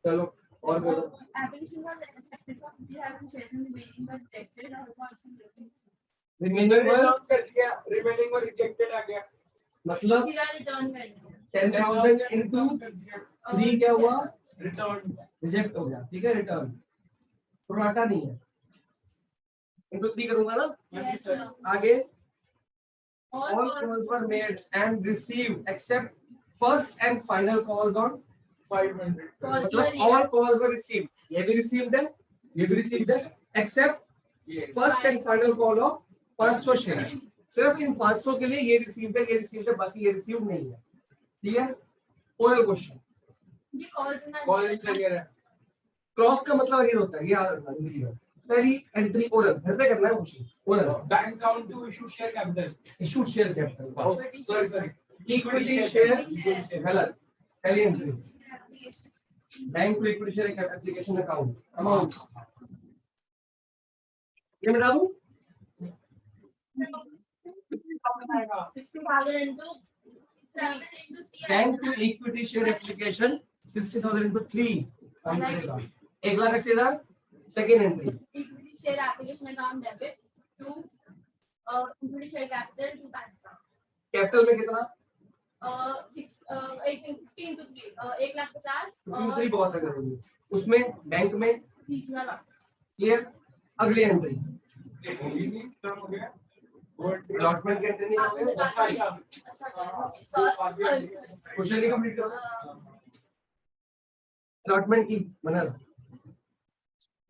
चलो और बोलो। Application was accepted for 50,000 shares in remaining but rejected और वाज रिमेनिंग रिटर्न कर दिया, रिमेनिंग और रिजेक्टेड आ गया, मतलब सीधा रिटर्न कर दिया। 10,000 into कर दिया, 3 क्या हुआ? रिटर्न। रिजेक्ट हो गया, ठीक है, रिटर्न प्रोराटा नहीं है, into 3 करूंगा ना। Yes, sir. आगे All all calls were made and received except first and final calls on 500 calls were मतलब all calls were received, ये भी received है, ये भी received है, except ये first and final call of 500 share. सिर्फ इन 500 के लिए ये received है, ये received है, बाकी ये received नहीं है, ठीक है। ओरल क्वेश्चन, ये calls ना कॉल क्लियर है। क्रॉस का मतलब ये होता है, ये याद रखना जरूरी है। पहली एंट्री ओरल, घर पे करना है question, oral bank account to issue share capital, issued share capital, sorry equity share share गलत। पहली entry application। Bank to equity share application account amount, ये मिटा दूं 50,000 into 7 into 3 bank to equity share application 60,000 into 3 काम करेगा 1,80,000। Second entry equity share application account debit to equity share capital to bank account। Capital में कितना? 50 into 3 1,50,000 3 बहुत है करोगे, उसमें बैंक में 30,000 वापस। क्लियर। अगली एंट्री होगी नहीं, टर्न हो गया, अलॉटमेंट की एंट्री नहीं आपने होगी। तो अच्छा अच्छा क्वेश्चन नहीं कंप्लीट करो, अलॉटमेंट की मनल।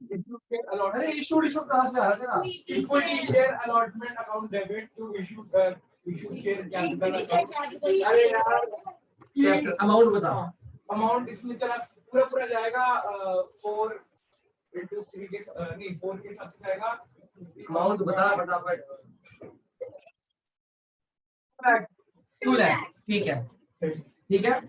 अरे इशूड इशूड कहां से आ रहा है? Equity share allotment account debit to issue share capital account. अरे यार कैपिटल अमाउंट बताओ। अमाउंट इसमें चला पूरा पूरा जाएगा 4 into 3 के नहीं 4 के साथ जाएगा। अमाउंट बता फटाफट। 2 लाख, ठीक है, ठीक है।